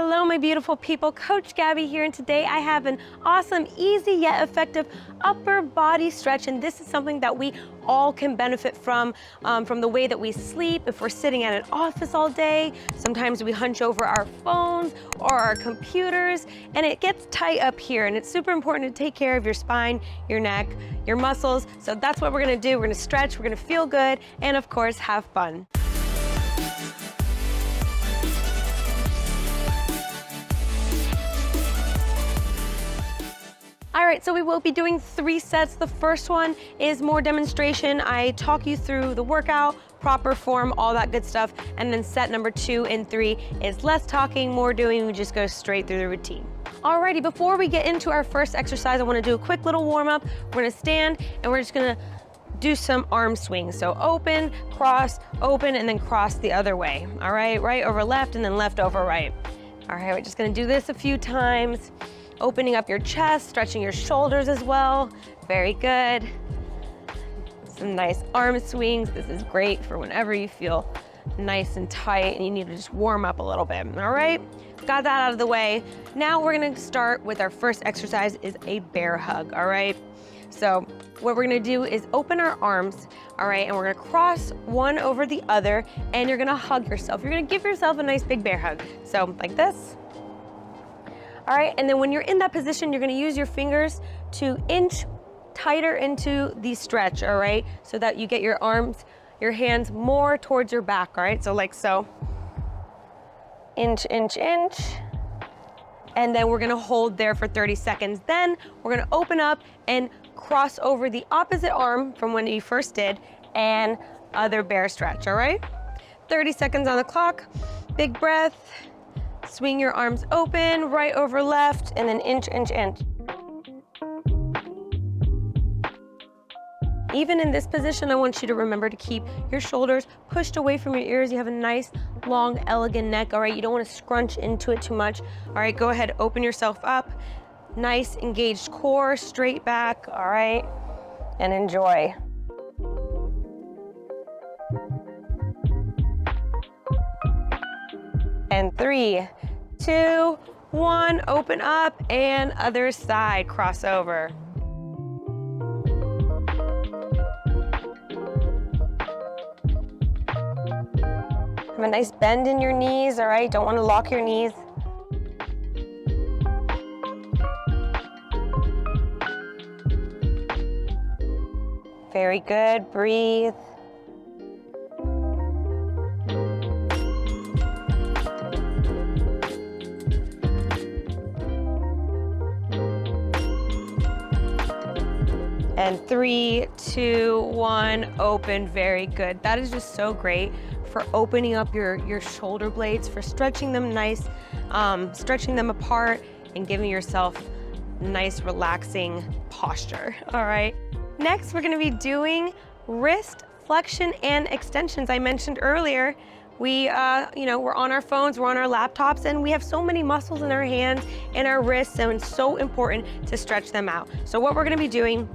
Hello, my beautiful people. Coach Gaby here, and today I have an awesome, easy yet effective upper body stretch, and this is something that we all can benefit from the way that we sleep. If we're sitting at an office all day, sometimes we hunch over our phones or our computers, and it gets tight up here, and it's super important to take care of your spine, your neck, your muscles. So that's what we're gonna do. We're gonna stretch, we're gonna feel good, and of course, have fun. All right, so we will be doing 3 sets. The first one is more demonstration. I talk you through the workout, proper form, all that good stuff. And then set number 2 and 3 is less talking, more doing. We just go straight through the routine. Alrighty, before we get into our first exercise, I wanna do a quick little warm up. We're gonna stand and we're just gonna do some arm swings. So open, and then cross the other way. All right, right over left and then left over right. All right, we're just gonna do this a few times. Opening up your chest, stretching your shoulders as well. Very good. Some nice arm swings. This is great for whenever you feel nice and tight and you need to just warm up a little bit, all right? Got that out of the way. Now we're gonna start with our first exercise is a bear hug, all right? So what we're gonna do is open our arms, all right? And we're gonna cross one over the other and you're gonna hug yourself. You're gonna give yourself a nice big bear hug. So like this. All right, and then when you're in that position, you're gonna use your fingers to inch tighter into the stretch, all right? So that you get your arms, your hands more towards your back, all right? So like so. Inch, inch, inch. And then we're gonna hold there for 30 seconds. Then we're gonna open up and cross over the opposite arm from when you first did and other bear stretch, all right? 30 seconds on the clock, big breath. Swing your arms open, right over left, and then inch, inch, inch. Even in this position, I want you to remember to keep your shoulders pushed away from your ears. You have a nice, long, elegant neck, all right? You don't want to scrunch into it too much. All right, go ahead, open yourself up. Nice, engaged core, straight back, all right? And enjoy. And 3, 2, 1, open up, and other side, cross over. Have a nice bend in your knees, all right? Don't want to lock your knees. Very good, breathe. And 3, 2, 1, open, very good. That is just so great for opening up your shoulder blades, for stretching them nice, stretching them apart and giving yourself nice relaxing posture, all right? Next, we're gonna be doing wrist flexion and extensions. I mentioned earlier, we're on our phones, we're on our laptops, and we have so many muscles in our hands and our wrists, and it's so important to stretch them out. So what we're gonna be doing,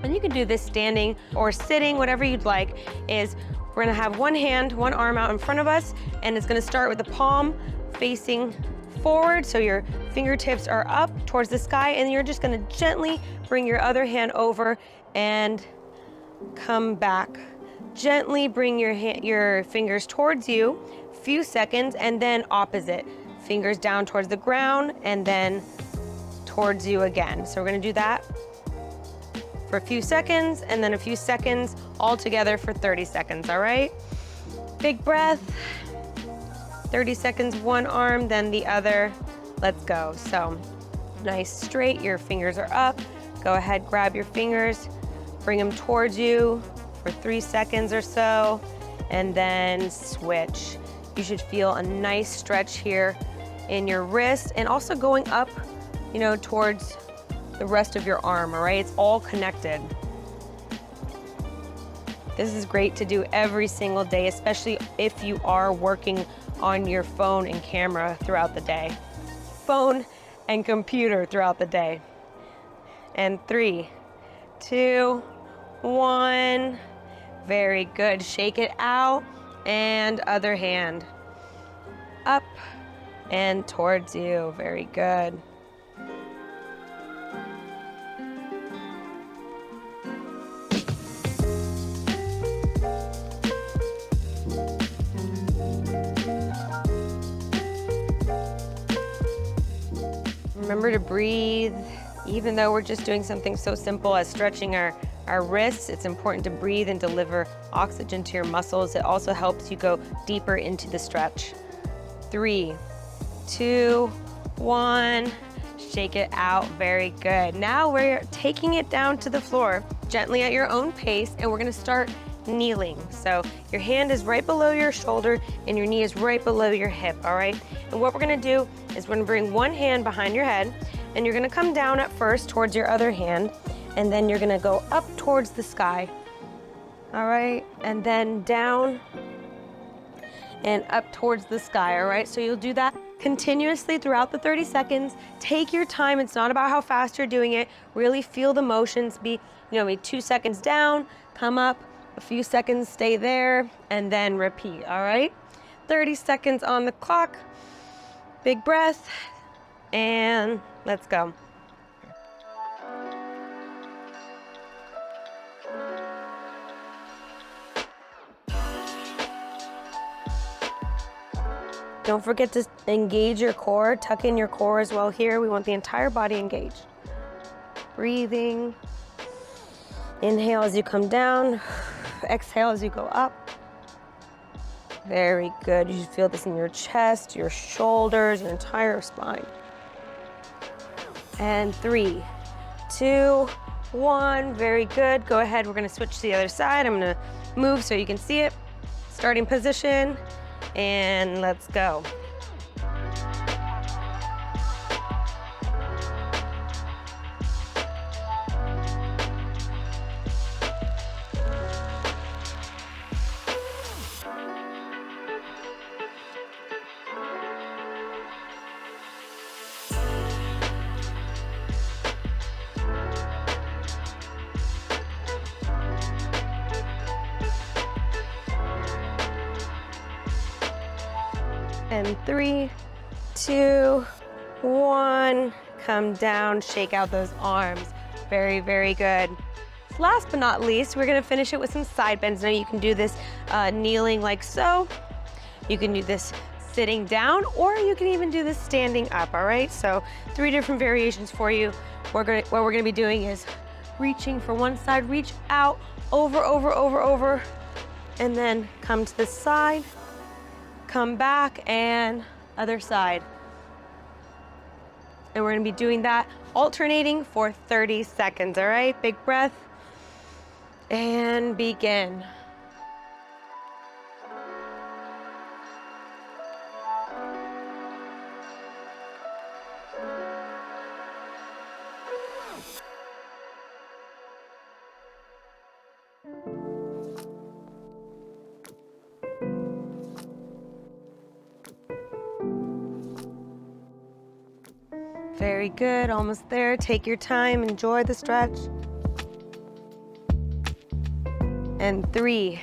and you can do this standing or sitting, whatever you'd like, is we're gonna have one hand, one arm out in front of us, and it's gonna start with the palm facing forward, so your fingertips are up towards the sky, and you're just gonna gently bring your other hand over and come back. Gently bring your fingers towards you, few seconds, and then opposite. Fingers down towards the ground, and then towards you again. So we're gonna do that for a few seconds, and then a few seconds all together for 30 seconds, all right? Big breath, 30 seconds, one arm, then the other. Let's go. So nice straight, your fingers are up. Go ahead, grab your fingers, bring them towards you for 3 seconds or so, and then switch. You should feel a nice stretch here in your wrist, and also going up, towards the rest of your arm, all right? It's all connected. This is great to do every single day, especially if you are working on your phone and camera throughout the day. Phone and computer throughout the day. And 3, 2, 1. Very good. Shake it out, and other hand. Up, and towards you. Very good. Remember to breathe. Even though we're just doing something so simple as stretching our wrists, it's important to breathe and deliver oxygen to your muscles. It also helps you go deeper into the stretch. 3, 2, 1. Shake it out. Very good. Now we're taking it down to the floor, gently at your own pace, and we're gonna start kneeling. So your hand is right below your shoulder and your knee is right below your hip, all right? And what we're gonna do is we're gonna bring one hand behind your head, and you're gonna come down at first towards your other hand, and then you're gonna go up towards the sky, all right? And then down and up towards the sky, all right? So you'll do that continuously throughout the 30 seconds. Take your time. It's not about how fast you're doing it. Really feel the motions. Be 2 seconds down, come up, a few seconds, stay there, and then repeat, all right? 30 seconds on the clock. Big breath, and let's go. Don't forget to engage your core, tuck in your core as well here. We want the entire body engaged. Breathing. Inhale as you come down. Exhale as you go up. Very good. You should feel this in your chest, your shoulders, your entire spine. And 3, 2, 1. Very good. Go ahead. We're going to switch to the other side. I'm going to move so you can see it. Starting position. And let's go. And 3, 2, 1. Come down, shake out those arms. Very, very good. Last but not least, we're gonna finish it with some side bends. Now you can do this kneeling like so. You can do this sitting down, or you can even do this standing up, all right? So 3 different variations for you. What we're gonna be doing is reaching for one side, reach out, over, and then come to the side. Come back, and other side. And we're gonna be doing that alternating for 30 seconds, all right? Big breath, and begin. Very good, almost there. Take your time, enjoy the stretch. And 3,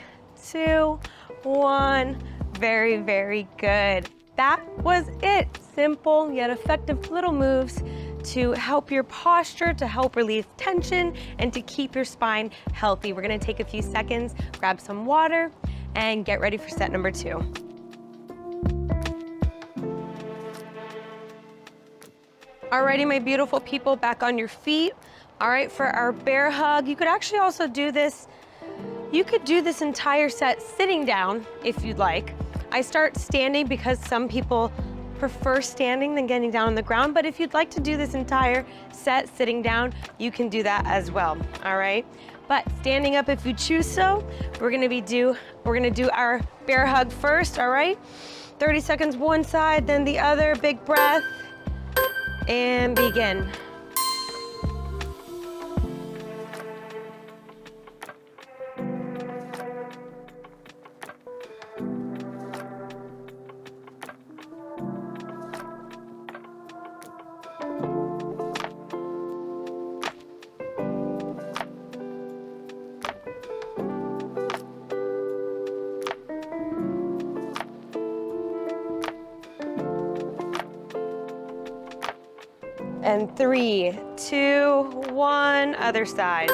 2, 1. Very, very good. That was it. Simple yet effective little moves to help your posture, to help relieve tension, and to keep your spine healthy. We're gonna take a few seconds, grab some water, and get ready for set number 2. Alrighty, my beautiful people, back on your feet. All right, for our bear hug, you could actually also do this. You could do this entire set sitting down if you'd like. I start standing because some people prefer standing than getting down on the ground, but if you'd like to do this entire set sitting down, you can do that as well, all right? But standing up if you choose so, we're gonna do our bear hug first, all right? 30 seconds one side, then the other, big breath, and begin. And 3, 2, 1, other side.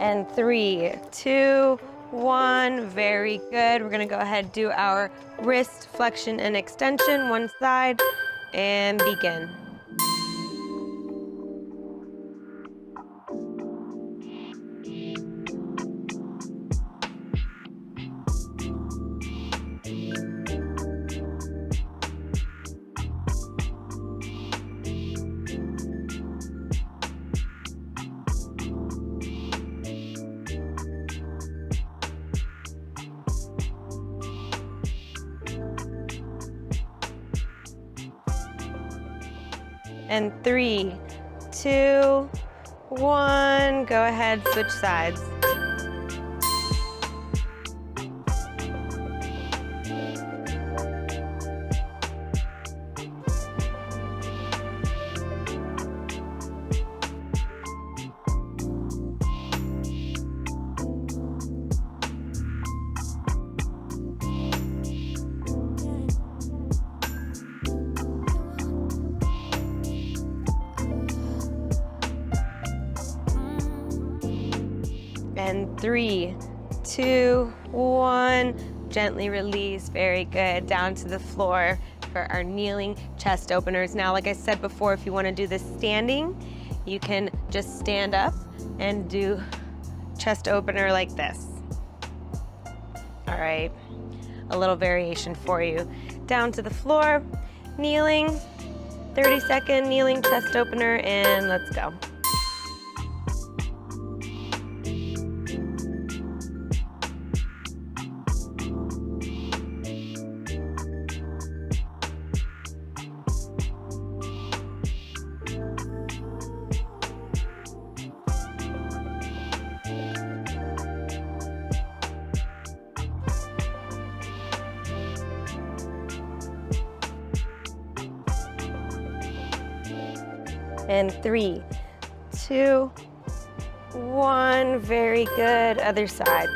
And 3, 2, 1, very good. We're gonna go ahead and do our wrist flexion and extension, one side, and begin. And 3, 2, 1, go ahead, switch sides. And 3, 2, 1, gently release, very good, down to the floor for our kneeling chest openers. Now, like I said before, if you wanna do this standing, you can just stand up and do chest opener like this. All right, a little variation for you. Down to the floor, kneeling, 30-second kneeling chest opener, and let's go. And 3, 2, 1, very good, other side.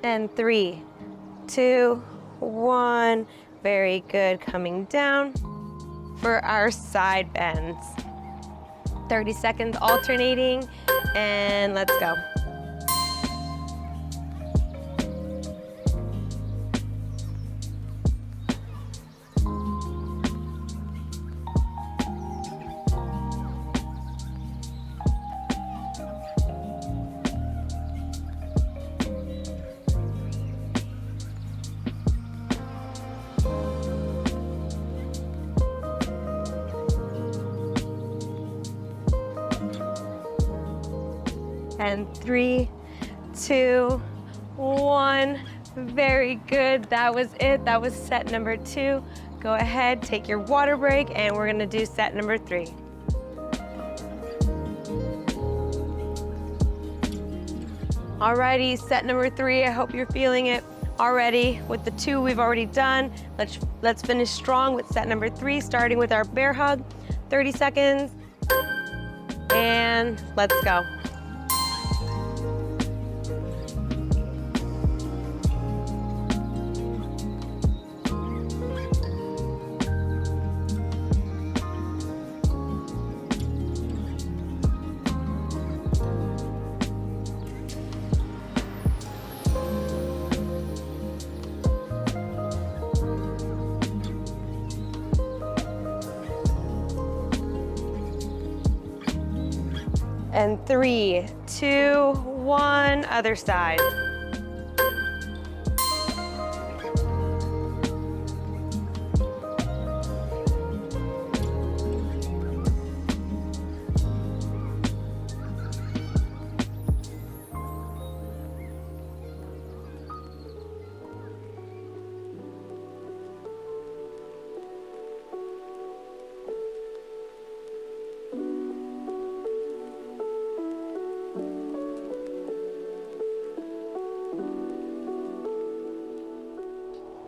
And 3, 2, 1, very good, coming down for our side bends. 30 seconds alternating, and let's go. And 3, 2, 1, very good. That was it. That was set number 2. Go ahead, take your water break, and we're gonna do set number 3. Alrighty, set number 3. I hope you're feeling it already. With the 2 we've already done, let's finish strong with set number 3, starting with our bear hug. 30 seconds, and let's go. And 3, 2, 1, other side.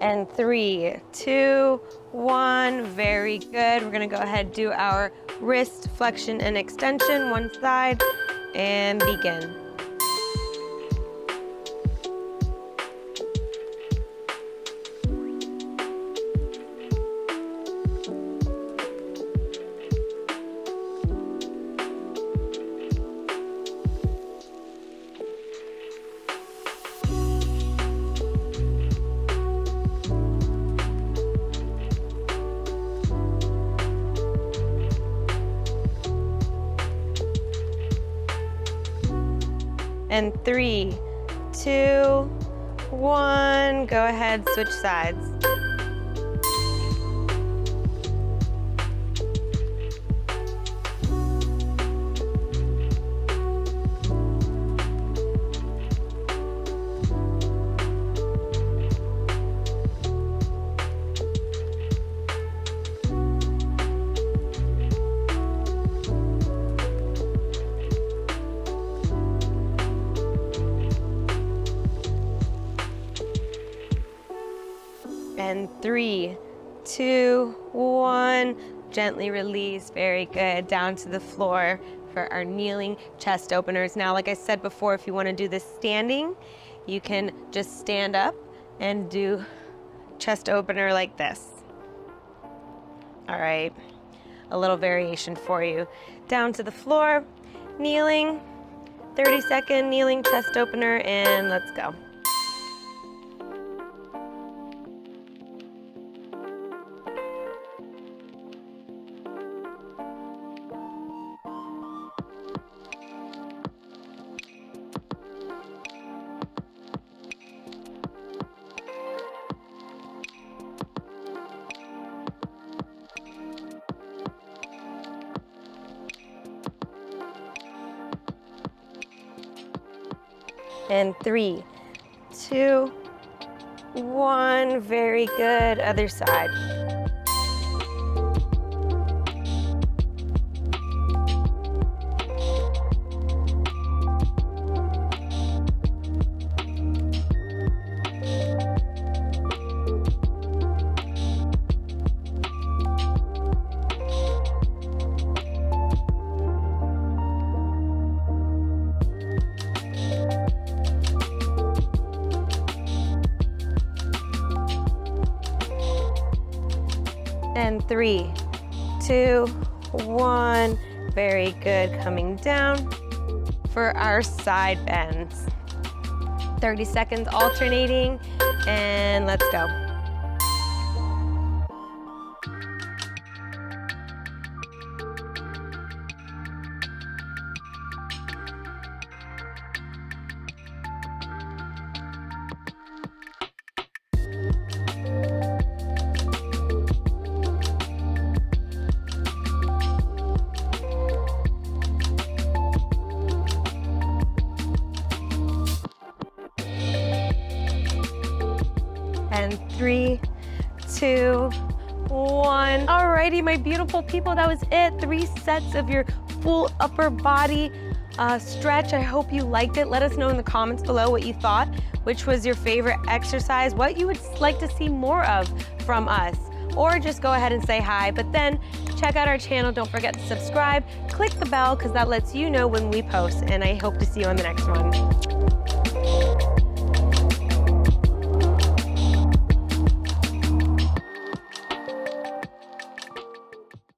And 3, 2, 1, very good. We're gonna go ahead and do our wrist flexion and extension, one side, and begin. And 3, 2, 1, go ahead, switch sides. And 3, 2, 1, gently release, very good, down to the floor for our kneeling chest openers. Now, like I said before, if you wanna do this standing, you can just stand up and do chest opener like this. All right, a little variation for you. Down to the floor, kneeling, 30-second kneeling chest opener, and let's go. And 3, 2, 1, very good, other side. And 3, 2, 1, very good, coming down for our side bends. 30 seconds alternating, and let's go. And 3, 2, 1. Alrighty, my beautiful people, that was it. 3 sets of your full upper body stretch. I hope you liked it. Let us know in the comments below what you thought, which was your favorite exercise, what you would like to see more of from us. Or just go ahead and say hi, but then check out our channel. Don't forget to subscribe, click the bell, because that lets you know when we post, and I hope to see you on the next one.